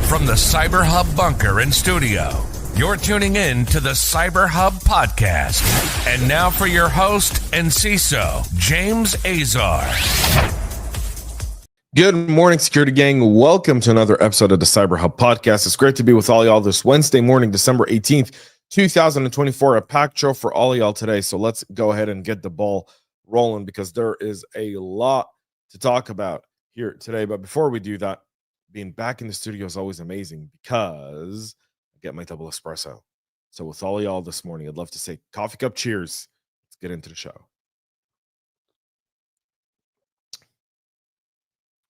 From the CyberHub bunker and studio, you're tuning in to the CyberHub Podcast. And now for your host and CISO, James Azar. Good morning, security gang. Welcome to another episode of the CyberHub Podcast. It's great to be with all y'all this Wednesday morning, December 18th, 2024. A packed show for all y'all today. So let's go ahead and get the ball rolling because there is a lot to talk about here today. But before we do that, being back in the studio is always amazing because I get my double espresso. So with all y'all this morning, I'd love to say coffee cup cheers. Let's get into the show.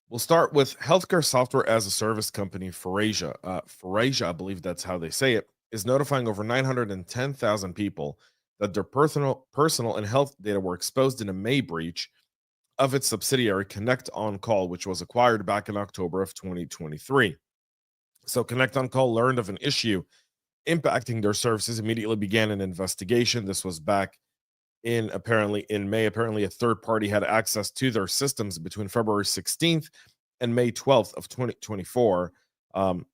We'll start with healthcare software as a service company, Forasia. Forasia, I believe that's how they say it, is notifying over 910,000 people that their personal and health data were exposed in a May breach of its subsidiary ConnectonCall, which was acquired back in October of 2023. So ConnectonCall learned of an issue impacting their services, immediately began an investigation. This was back in May. Apparently a third party had access to their systems between February 16th and May 12th of 2024. And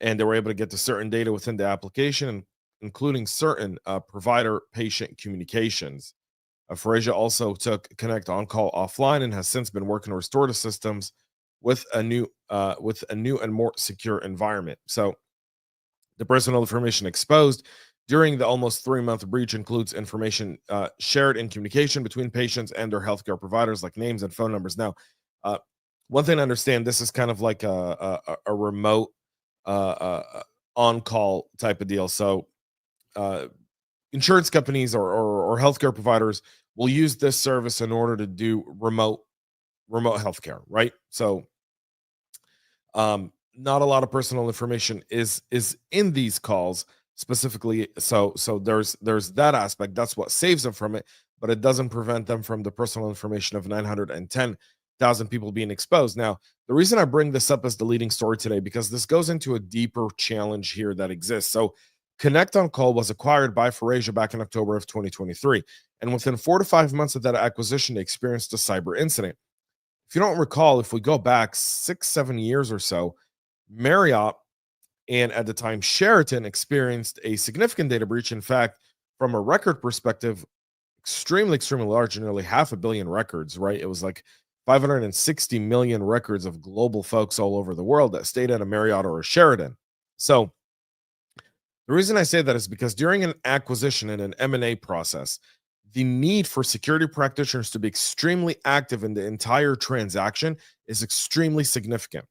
they were able to get to certain data within the application, including certain provider-patient communications. Forasia also took ConnectonCall offline and has since been working to restore the systems with a new and more secure environment. So the personal information exposed during the almost 3-month breach includes information shared in communication between patients and their healthcare providers, like names and phone numbers. Now, one thing to understand, this is kind of like a remote on-call type of deal. So insurance companies or healthcare providers will use this service in order to do remote healthcare, right? So not a lot of personal information is in these calls specifically. So there's that aspect. That's what saves them from it, but it doesn't prevent them from the personal information of 910,000 people being exposed. Now, the reason I bring this up as the leading story today, because this goes into a deeper challenge here that exists. So ConnectonCall was acquired by Forasia back in October of 2023. And within 4 to 5 months of that acquisition, they experienced a cyber incident. If you don't recall, if we go back 6-7 years or so, Marriott and at the time Sheraton experienced a significant data breach. In fact, from a record perspective, extremely large, nearly 500 million records, right? It was like 560 million records of global folks all over the world that stayed at a Marriott or a Sheraton. So the reason I say that is because during an acquisition and an M&A process, the need for security practitioners to be extremely active in the entire transaction is extremely significant.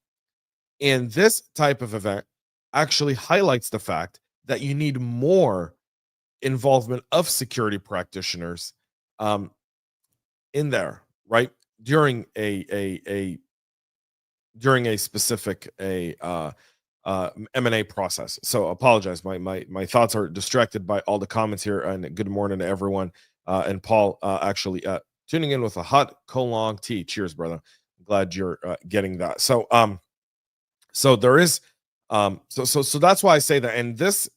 And this type of event actually highlights the fact that you need more involvement of security practitioners in there, right? During a specific M&A process. So apologize, my thoughts are distracted by all the comments here. And good morning to everyone. And Paul actually tuning in with a hot Kolong tea. Cheers, brother. I'm glad you're getting that. So there is so that's why I say that. And this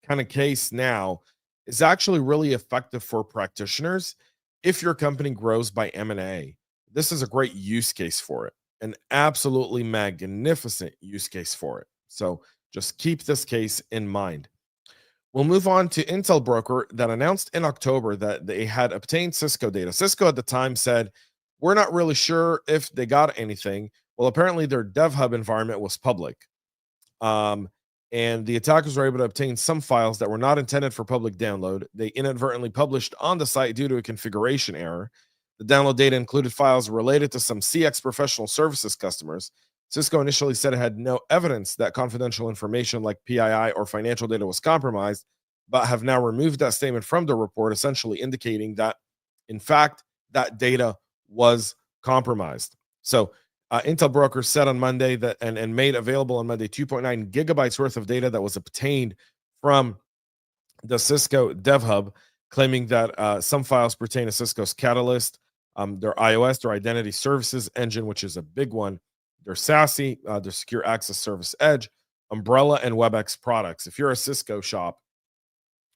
kind of case now is actually really effective for practitioners. If your company grows by M&A, this is a great use case for it, an absolutely magnificent use case for it. So just keep this case in mind. We'll move on to Intel Broker that announced in October that they had obtained Cisco data. Cisco at the time said, we're not really sure if they got anything. Well, apparently their DevHub environment was public. And the attackers were able to obtain some files that were not intended for public download. They inadvertently published on the site due to a configuration error. The download data included files related to some CX professional services customers. Cisco initially said it had no evidence that confidential information like PII or financial data was compromised, but have now removed that statement from the report, essentially indicating that, in fact, that data was compromised. So Intel Broker said on Monday that and made available on Monday 2.9 gigabytes worth of data that was obtained from the Cisco DevHub, claiming that some files pertain to Cisco's Catalyst, their iOS, their Identity Services Engine, which is a big one, their SASE, their Secure Access Service Edge, Umbrella, and WebEx products. If you're a Cisco shop,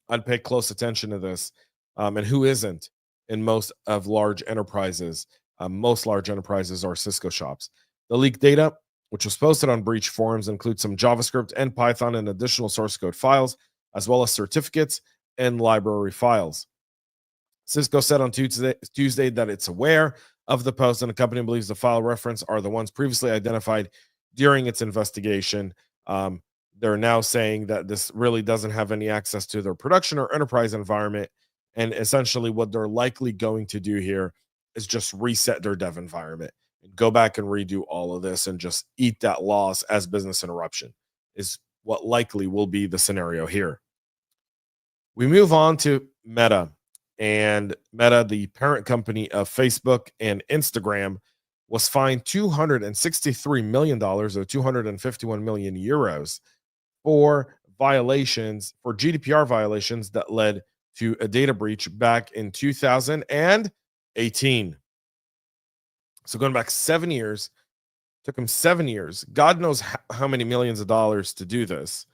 I'd pay close attention to this. And who isn't in most of large enterprises? Most large enterprises are Cisco shops. The leaked data which was posted on breach forums, includes some JavaScript and Python and additional source code files, as well as certificates and library files. Cisco said on Tuesday that it's aware of the post, and the company believes the file reference are the ones previously identified during its investigation. They're now saying that this really doesn't have any access to their production or enterprise environment, and essentially what they're likely going to do here is just reset their dev environment and go back and redo all of this and just eat that loss as business interruption is what likely will be the scenario here. We move on to Meta. And Meta, the parent company of Facebook and Instagram, was fined $263 million or 251 million euros for violations, for GDPR violations that led to a data breach back in 2018. So going back 7 years, took him 7 years. God knows how many millions of dollars to do this,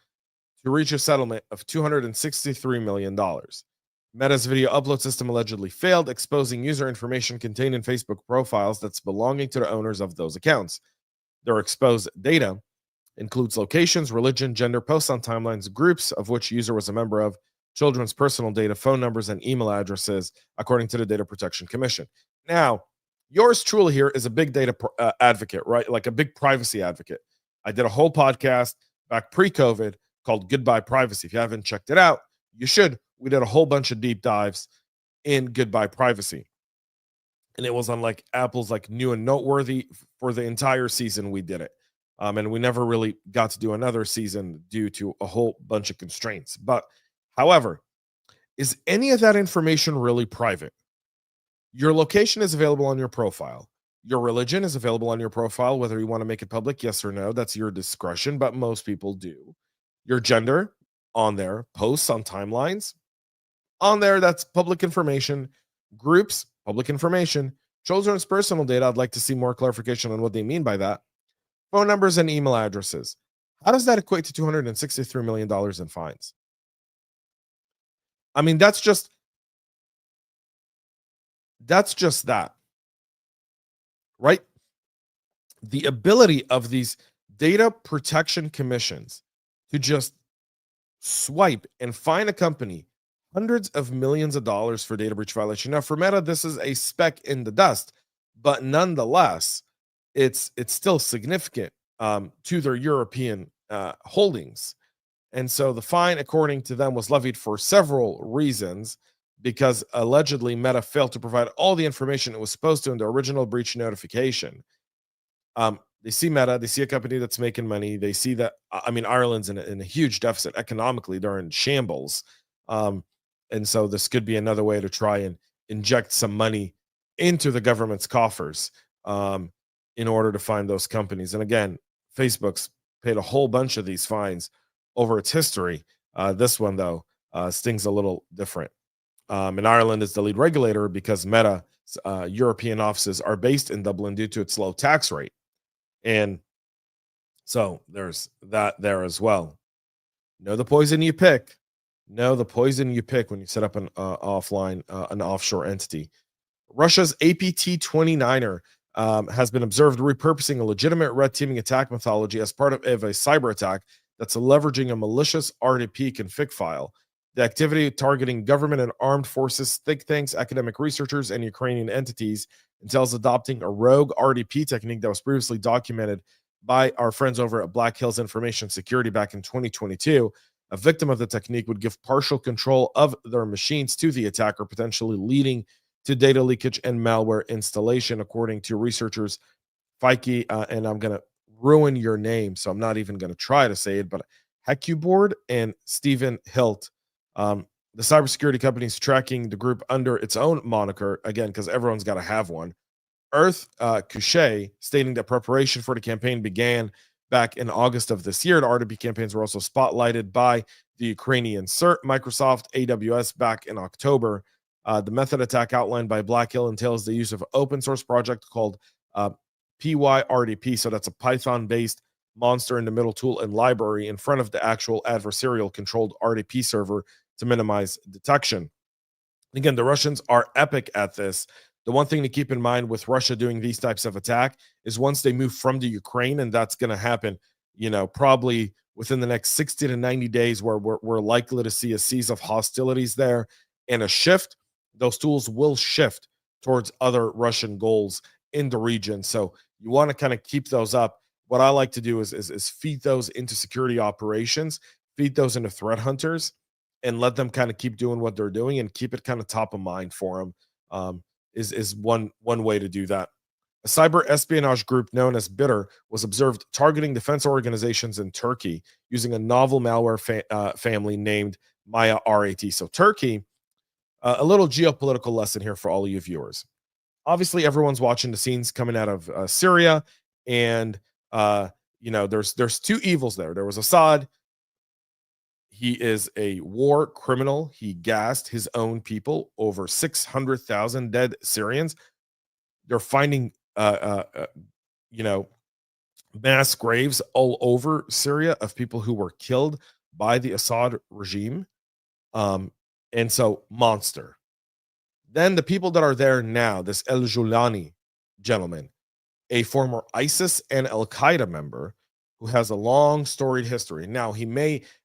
to reach a settlement of $263 million. Meta's video upload system allegedly failed, exposing user information contained in Facebook profiles that's belonging to the owners of those accounts. Their exposed data includes locations, religion, gender, posts on timelines, groups of which user was a member of, children's personal data, phone numbers, and email addresses, according to the Data Protection Commission. Now, yours truly here is a big data advocate, right? Like a big privacy advocate. I did a whole podcast back pre-COVID called Goodbye Privacy. If you haven't checked it out, you should. We did a whole bunch of deep dives in Goodbye Privacy. And it was on like Apple's like new and noteworthy for the entire season we did it. And we never really got to do another season due to a whole bunch of constraints. But however, is any of that information really private? Your location is available on your profile. Your religion is available on your profile, whether you want to make it public, yes or no, that's your discretion, but most people do. Your gender on there, posts on timelines on there, that's public information. Groups, public information. Children's personal data, I'd like to see more clarification on what they mean by that. Phone numbers and email addresses. How does that equate to $263 million in fines? I mean, that's just that, right? The ability of these data protection commissions to just swipe and fine a company hundreds of millions of dollars for data breach violation. Now, for Meta, this is a speck in the dust, but nonetheless, it's still significant to their European holdings. And so the fine, according to them, was levied for several reasons, because allegedly Meta failed to provide all the information it was supposed to in the original breach notification. They see Meta, they see a company that's making money. They see that, I mean, Ireland's in a huge deficit economically. They're in shambles. And so this could be another way to try and inject some money into the government's coffers in order to find those companies. And again, Facebook's paid a whole bunch of these fines over its history. This one, though, stings a little different. And Ireland is the lead regulator because Meta's European offices are based in Dublin due to its low tax rate. And so there's that there as well. Know the poison you pick. Know the poison you pick when you set up an an offshore entity. Russia's APT29 has been observed repurposing a legitimate red teaming attack methodology as part of a cyber attack that's leveraging a malicious RDP config file. The activity targeting government and armed forces, think tanks, academic researchers, and Ukrainian entities entails adopting a rogue RDP technique that was previously documented by our friends over at Black Hills Information Security back in 2022. A victim of the technique would give partial control of their machines to the attacker, potentially leading to data leakage and malware installation, according to researchers Feike, and I'm going to ruin your name, so I'm not even going to try to say it, but Hecubord and Stephen Hilt. The cybersecurity company is tracking the group under its own moniker, again, because everyone's got to have one. Earth Couche, stating that preparation for the campaign began back in August of this year. The RDP campaigns were also spotlighted by the Ukrainian CERT, Microsoft, AWS back in October. The method attack outlined by Black Hill entails the use of an open source project called PyRDP. So that's a Python-based monster in the middle tool and library in front of the actual adversarial controlled RDP server to minimize detection. Again, the Russians are epic at this. The one thing to keep in mind with Russia doing these types of attack is once they move from the Ukraine, and that's going to happen, probably within the next 60 to 90 days, where we're likely to see a cease of hostilities there and a shift, those tools will shift towards other Russian goals in the region. So you want to kind of keep those up. What I like to do is feed those into security operations, feed those into threat hunters, and let them kind of keep doing what they're doing and keep it kind of top of mind for them. Is one way to do that. A cyber espionage group known as Bitter was observed targeting defense organizations in Turkey using a novel malware family named Maya RAT. So Turkey, a little geopolitical lesson here for all of you viewers. Obviously, everyone's watching the scenes coming out of Syria, and there's two evils there. There was Assad. He is a war criminal. He gassed his own people, over 600,000 dead Syrians. They're finding, mass graves all over Syria of people who were killed by the Assad regime. And so, monster. Then the people that are there now, this El Julani gentleman, a former ISIS and Al Qaeda member, who has a long storied history. Now,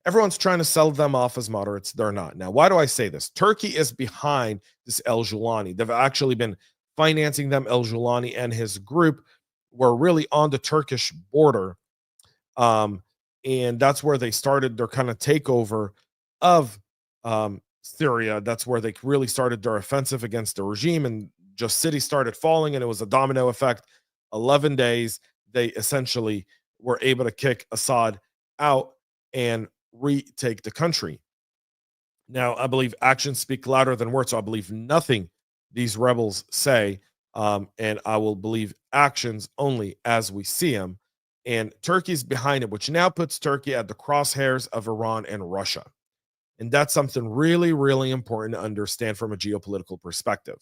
everyone's trying to sell them off as moderates. They're not. Now, why do I say this? Turkey is behind this El Julani. They've actually been financing them. El Julani and his group were really on the Turkish border. And that's where they started their kind of takeover of Syria. That's where they really started their offensive against the regime, and just cities started falling, and it was a domino effect. 11 days, they essentially were able to kick Assad out and retake the country. Now, I believe actions speak louder than words, so I believe nothing these rebels say, and I will believe actions only as we see them. And Turkey's behind it, which now puts Turkey at the crosshairs of Iran and Russia. And that's something really, really important to understand from a geopolitical perspective.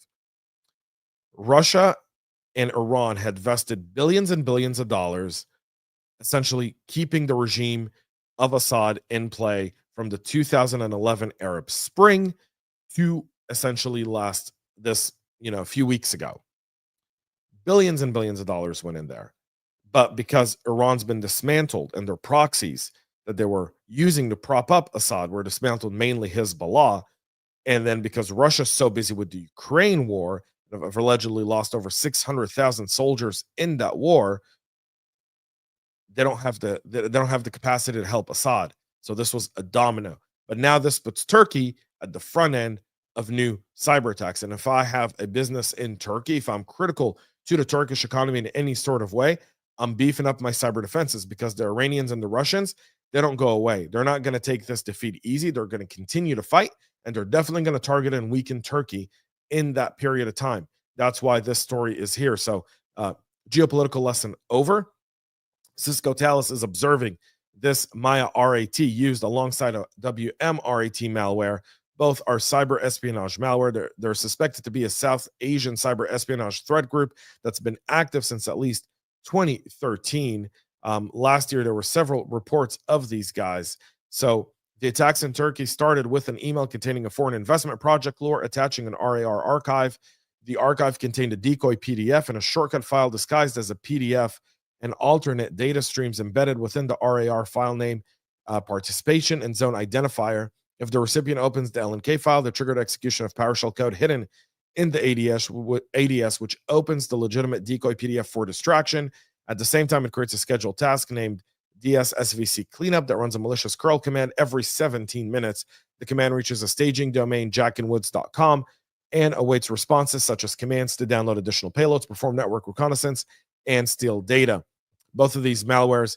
Russia and Iran had vested billions and billions of dollars, essentially keeping the regime of Assad in play from the 2011 Arab Spring to essentially a few weeks ago. Billions and billions of dollars went in there. But because Iran's been dismantled and their proxies that they were using to prop up Assad were dismantled, mainly Hezbollah, and then because Russia's so busy with the Ukraine war, have allegedly lost over 600,000 soldiers in that war, they don't have the capacity to help Assad. So this was a domino. But now this puts Turkey at the front end of new cyber attacks. And if I have a business in Turkey, if I'm critical to the Turkish economy in any sort of way, I'm beefing up my cyber defenses, because the Iranians and the Russians, they don't go away. They're not going to take this defeat easy. They're going to continue to fight, and they're definitely going to target and weaken Turkey in that period of time. That's why this story is here. So geopolitical lesson over. Cisco Talos is observing this Maya RAT used alongside a WMRAT malware. Both are cyber espionage malware. They're suspected to be a South Asian cyber espionage threat group that's been active since at least 2013. Last year, there were several reports of these guys. So the attacks in Turkey started with an email containing a foreign investment project lure attaching an RAR archive. The archive contained a decoy PDF and a shortcut file disguised as a PDF, and alternate data streams embedded within the RAR file name, participation, and zone identifier. If the recipient opens the LNK file, the triggered execution of PowerShell code hidden in the ADS, which opens the legitimate decoy PDF for distraction. At the same time, it creates a scheduled task named DSSVC cleanup that runs a malicious curl command every 17 minutes. The command reaches a staging domain, jackinwoods.com, and awaits responses such as commands to download additional payloads, perform network reconnaissance, and steal data. Both of these malwares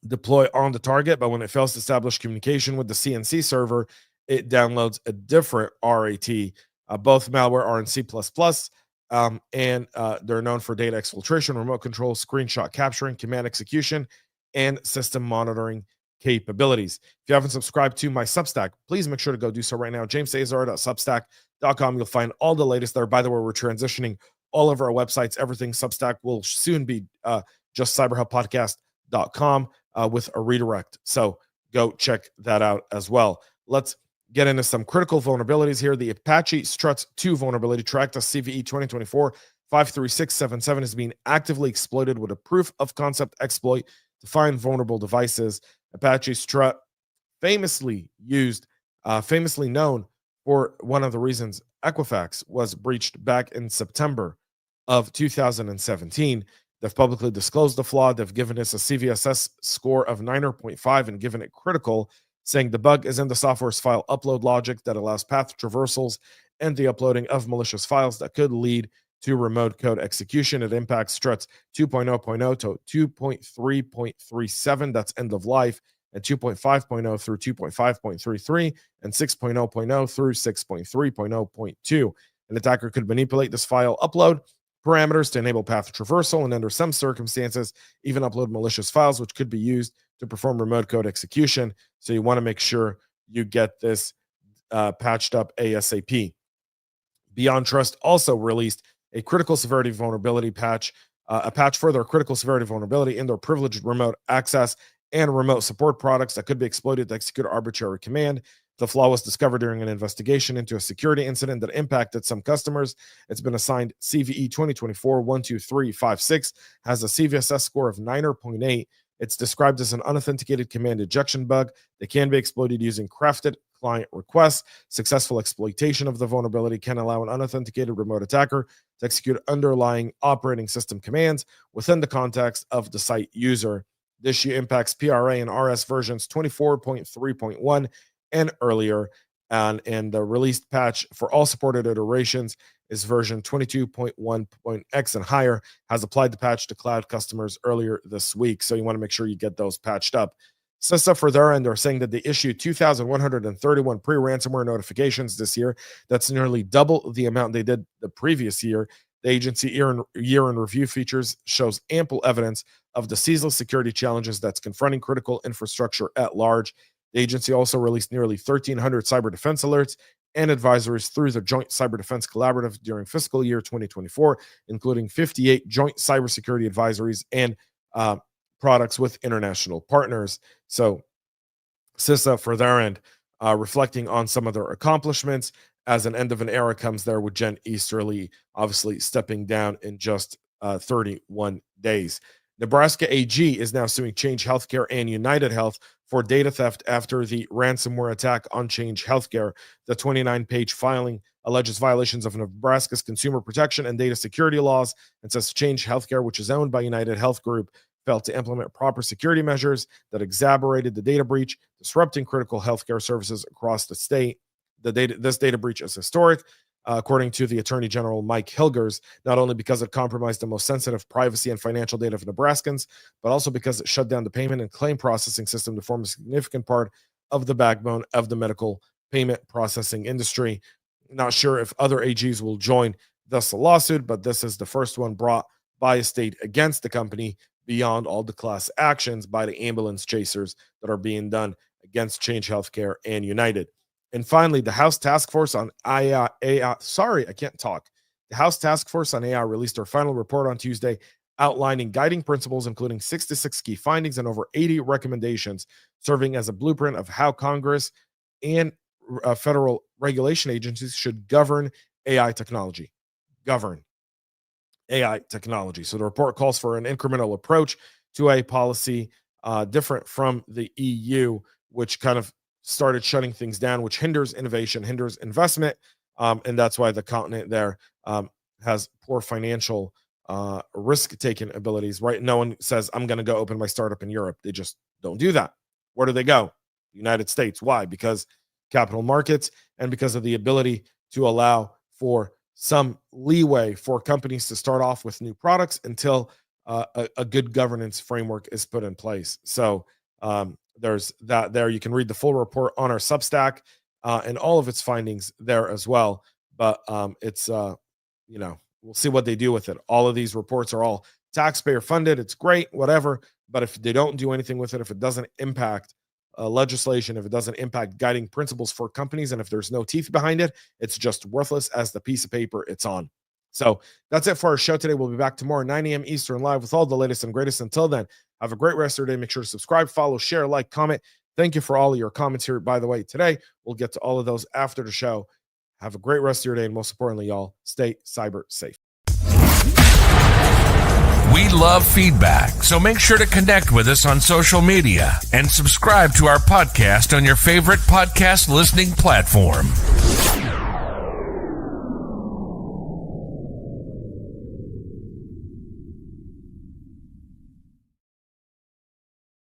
deploy on the target, but when it fails to establish communication with the CNC server, it downloads a different RAT. Both malware are in C++, and they're known for data exfiltration, remote control, screenshot capturing, command execution, and system monitoring capabilities. If you haven't subscribed to my Substack, please make sure to go do so right now. jamesazar.substack.com. You'll find all the latest there. By the way, we're transitioning all of our websites. Everything Substack will soon be just cyberhubpodcast.com with a redirect. So go check that out as well. Let's get into some critical vulnerabilities here. The Apache Struts 2 vulnerability, tracked as CVE 2024-53677, is being actively exploited with a proof of concept exploit to find vulnerable devices. Apache Strut, famously known for one of the reasons Equifax was breached back in September of 2017. They've publicly disclosed the flaw. They've given us a CVSS score of 9.5 and given it critical, saying the bug is in the software's file upload logic that allows path traversals and the uploading of malicious files that could lead to remote code execution. It impacts struts 2.0.0 to 2.3.37, that's end of life, and 2.5.0 through 2.5.33, and 6.0.0 through 6.3.0.2. An attacker could manipulate this file upload parameters to enable path traversal, and under some circumstances, even upload malicious files, which could be used to perform remote code execution. So you want to make sure you get this patched up ASAP. Beyond Trust also released a critical severity vulnerability patch, a patch for their critical severity vulnerability in their privileged remote access and remote support products that could be exploited to execute arbitrary command. The flaw was discovered during an investigation into a security incident that impacted some customers. It's been assigned CVE 2024-12356, has a CVSS score of 9.8. It's described as an unauthenticated command ejection bug that can be exploited using crafted client requests. Successful exploitation of the vulnerability can allow an unauthenticated remote attacker to execute underlying operating system commands within the context of the site user. This issue impacts PRA and RS versions 24.3.1 and earlier, and the released patch for all supported iterations is version 22.1.x and higher, has applied the patch to cloud customers earlier this week. So you want to make sure you get those patched up. CISO, for their end, are saying that they issued 2,131 pre-ransomware notifications this year. That's nearly double the amount they did the previous year. The agency year in review features shows ample evidence of the ceaseless security challenges that's confronting critical infrastructure at large. The agency also released nearly 1,300 cyber defense alerts and advisories through the Joint Cyber Defense Collaborative during fiscal year 2024, including 58 joint cybersecurity advisories and products with international partners. So CISA, for their end, reflecting on some of their accomplishments as an end of an era comes there, with Jen Easterly obviously stepping down in just 31 days. Nebraska AG is now suing Change Healthcare and United Health for data theft after the ransomware attack on Change Healthcare. The 29-page filing alleges violations of Nebraska's consumer protection and data security laws, and says Change Healthcare, which is owned by United Health Group, failed to implement proper security measures that exacerbated the data breach, disrupting critical healthcare services across the state. This data breach is historic, according to the Attorney General Mike Hilgers, not only because it compromised the most sensitive privacy and financial data of Nebraskans, but also because it shut down the payment and claim processing system to form a significant part of the backbone of the medical payment processing industry. Not sure if other AGs will join this lawsuit, but this is the first one brought by a state against the company, beyond all the class actions by the ambulance chasers that are being done against Change Healthcare and United. And finally, the House Task Force on AI. The House Task Force on AI released their final report on Tuesday, outlining guiding principles, including 66 key findings and over 80 recommendations, serving as a blueprint of how Congress and federal regulation agencies should govern AI technology. So the report calls for an incremental approach to a policy different from the EU, which kind of started shutting things down, which hinders innovation, hinders investment, and that's why the continent there has poor financial risk-taking abilities, right? No one says, I'm going to go open my startup in Europe. They just don't do that. Where do they go? The United States. Why? Because capital markets, and because of the ability to allow for some leeway for companies to start off with new products until a good governance framework is put in place. So there's that there. You can read the full report on our Substack and all of its findings there as well. But we'll see what they do with it. All of these reports are all taxpayer funded. It's great, whatever. But if they don't do anything with it, if it doesn't impact legislation, if it doesn't impact guiding principles for companies, and if there's no teeth behind it, it's just worthless as the piece of paper it's on. So that's it for our show today. We'll be back tomorrow, 9 a.m. Eastern, live with all the latest and greatest. Until then, have a great rest of your day. Make sure to subscribe, follow, share, like, comment. Thank you for all of your comments here, by the way, today. We'll get to all of those after the show. Have a great rest of your day, and most importantly, y'all, stay cyber safe. We love feedback, so make sure to connect with us on social media and subscribe to our podcast on your favorite podcast listening platform.